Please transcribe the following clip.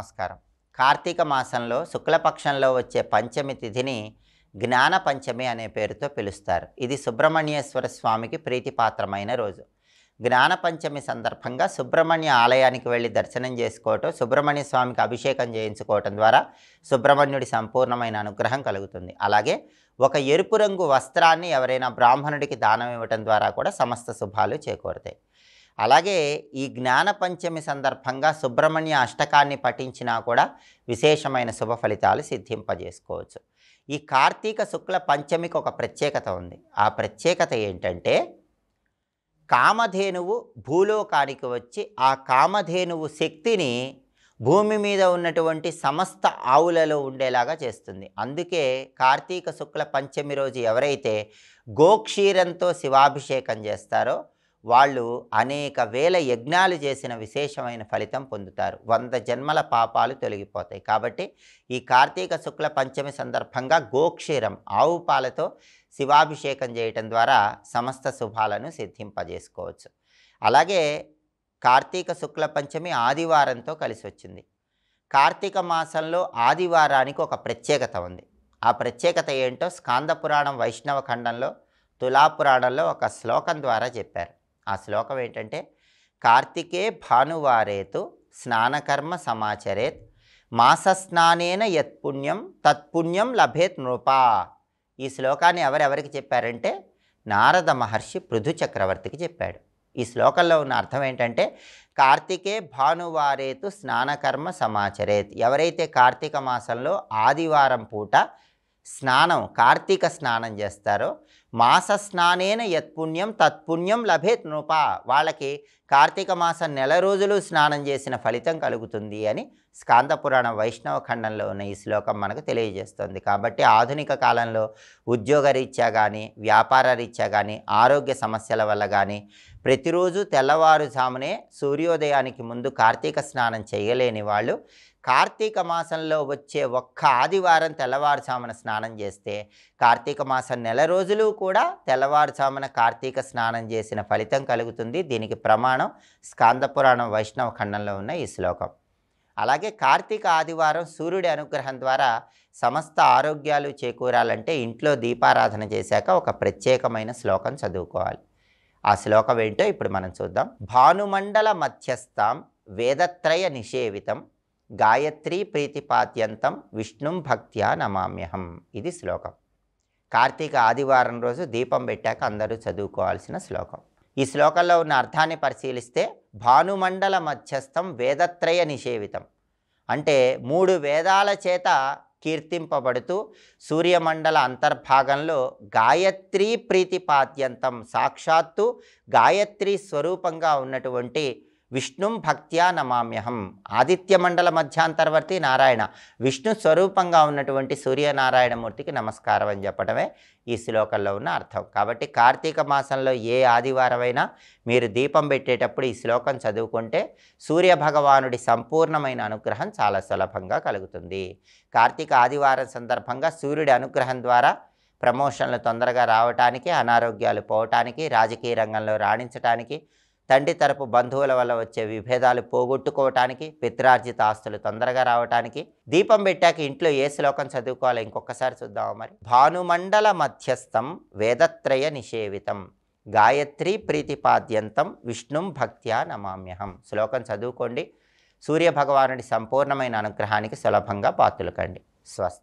నమస్కారం. కార్తీక మాసంలో శుక్లపక్షంలో వచ్చే పంచమి తిథిని జ్ఞాన పంచమి అనే పేరుతో పిలుస్తారు. ఇది సుబ్రహ్మణ్యేశ్వర స్వామికి ప్రీతిపాత్రమైన రోజు. జ్ఞాన పంచమి సందర్భంగా సుబ్రహ్మణ్య ఆలయానికి వెళ్ళి దర్శనం చేసుకోవటం, సుబ్రహ్మణ్య స్వామికి అభిషేకం చేయించుకోవటం ద్వారా సుబ్రహ్మణ్యుడి సంపూర్ణమైన అనుగ్రహం కలుగుతుంది. అలాగే ఒక ఎరుపు రంగు వస్త్రాన్ని ఎవరైనా బ్రాహ్మణుడికి దానం ఇవ్వటం ద్వారా కూడా సమస్త శుభాలు చేకూరుతాయి. అలాగే ఈ జ్ఞాన పంచమి సందర్భంగా సుబ్రహ్మణ్య అష్టకాన్ని పఠించినా కూడా విశేషమైన శుభ ఫలితాలు సిద్ధింపజేసుకోవచ్చు. ఈ కార్తీక శుక్ల పంచమికి ఒక ప్రత్యేకత ఉంది. ఆ ప్రత్యేకత ఏంటంటే, కామధేనువు భూలోకానికి వచ్చి ఆ కామధేనువు శక్తిని భూమి మీద ఉన్నటువంటి సమస్త ఆవులలో ఉండేలాగా చేస్తుంది. అందుకే కార్తీక శుక్ల పంచమి రోజు ఎవరైతే గోక్షీరంతో శివాభిషేకం చేస్తారో వాళ్ళు అనేక వేల యజ్ఞాలు చేసిన విశేషమైన ఫలితం పొందుతారు. 100 జన్మల పాపాలు తొలగిపోతాయి. కాబట్టి ఈ కార్తీక శుక్ల పంచమి సందర్భంగా గోక్షీరం ఆవు పాలతో శివాభిషేకం చేయటం ద్వారా సమస్త శుభాలను సిద్ధింపజేసుకోవచ్చు. అలాగే కార్తీక శుక్ల పంచమి ఆదివారంతో కలిసి వచ్చింది. కార్తీక మాసంలో ఆదివారానికి ఒక ప్రత్యేకత ఉంది. ఆ ప్రత్యేకత ఏంటో స్కాంద పురాణం వైష్ణవ ఖండంలో తులాపురాణంలో ఒక శ్లోకం ద్వారా చెప్పారు. ఆ శ్లోకం ఏంటంటే, కార్తికే భానువారేతు స్నానకర్మ సమాచరేత్ మాసస్నానేన యత్పుణ్యం తత్పుణ్యం లభేత్ నృపా. ఈ శ్లోకాన్ని ఎవరెవరికి చెప్పారంటే నారద మహర్షి పృథు చక్రవర్తికి చెప్పాడు. ఈ శ్లోకంలో ఉన్న అర్థం ఏంటంటే, కార్తికే భానువారేతు స్నానకర్మ సమాచరేత్. ఎవరైతే కార్తీక మాసంలో ఆదివారం పూట కార్తీక స్నానం చేస్తారో మాస స్నానేన యత్పుణ్యం తత్పుణ్యం లభేత్ నృపా, వాళ్ళకి కార్తీక మాసం నెల రోజులు స్నానం చేసిన ఫలితం కలుగుతుంది అని స్కాంద పురాణం వైష్ణవ ఖండంలో ఉన్న ఈ శ్లోకం మనకు తెలియజేస్తుంది. కాబట్టి ఆధునిక కాలంలో ఉద్యోగ రీత్యా కానీ వ్యాపార రీత్యా కానీ ఆరోగ్య సమస్యల వల్ల కానీ ప్రతిరోజు తెల్లవారుజామునే సూర్యోదయానికి ముందు కార్తీక స్నానం చేయలేని వాళ్ళు కార్తీక మాసంలో వచ్చే ఒక్క ఆదివారం తెల్లవారుజామున స్నానం చేస్తే కార్తీక మాసం నెల రోజులు కూడా తెల్లవారుజామున కార్తీక స్నానం చేసిన ఫలితం కలుగుతుంది. దీనికి ప్రమాణం స్కాంద పురాణం వైష్ణవ ఖండంలో ఉన్న ఈ శ్లోకం. అలాగే కార్తీక ఆదివారం సూర్యుడి అనుగ్రహం ద్వారా సమస్త ఆరోగ్యాలు చేకూరాలంటే ఇంట్లో దీపారాధన చేశాక ఒక ప్రత్యేకమైన శ్లోకం చదువుకోవాలి. ఆ శ్లోకం ఏంటో ఇప్పుడు మనం చూద్దాం. భానుమండల మధ్యస్థం వేదత్రయ నిషేవితం గాయత్రీ ప్రీతిపాత్యంతం విష్ణుం భక్త్యా నమామ్యహం. ఇది శ్లోకం. కార్తీక ఆదివారం రోజు దీపం పెట్టాక అందరూ చదువుకోవాల్సిన శ్లోకం. ఈ శ్లోకంలో ఉన్న అర్థాన్ని పరిశీలిస్తే, భానుమండల మధ్యస్థం వేదత్రయ నిషేవితం అంటే 3 వేదాల చేత కీర్తింపబడుతూ సూర్యమండల అంతర్భాగంలో గాయత్రీ ప్రీతిపాత్యంతం సాక్షాత్తు గాయత్రీ స్వరూపంగా ఉన్నటువంటి విష్ణుం భక్త్యా నమామ్యహం. ఆదిత్య మండల మధ్యాంతర్వర్తి నారాయణ, విష్ణు స్వరూపంగా ఉన్నటువంటి సూర్యనారాయణమూర్తికి నమస్కారం అని చెప్పడమే ఈ శ్లోకంలో ఉన్న అర్థం. కాబట్టి కార్తీక మాసంలో ఏ ఆదివారమైనా మీరు దీపం పెట్టేటప్పుడు ఈ శ్లోకం చదువుకుంటే సూర్యభగవానుడి సంపూర్ణమైన అనుగ్రహం చాలా సులభంగా కలుగుతుంది. కార్తీక ఆదివారం సందర్భంగా సూర్యుడి అనుగ్రహం ద్వారా ప్రమోషన్లు తొందరగా రావటానికి, అనారోగ్యాలు పోవటానికి, రాజకీయ రంగంలో రాణించటానికి, తండ్రి తరపు బంధువుల వల్ల వచ్చే విభేదాలు పోగొట్టుకోవటానికి, పిత్రార్జిత ఆస్తులు తొందరగా రావటానికి దీపం పెట్టాక ఇంట్లో ఏ శ్లోకం చదువుకోవాలో ఇంకొకసారి చూద్దాము మరి. భానుమండల మధ్యస్థం వేదత్రయ నిషేవితం గాయత్రీ ప్రీతిపాద్యంతం విష్ణుం భక్త్యా నమామ్యహం. శ్లోకం చదువుకోండి. సూర్యభగవానుడి సంపూర్ణమైన అనుగ్రహానికి సులభంగా పాత్రులు కండి. స్వస్తి.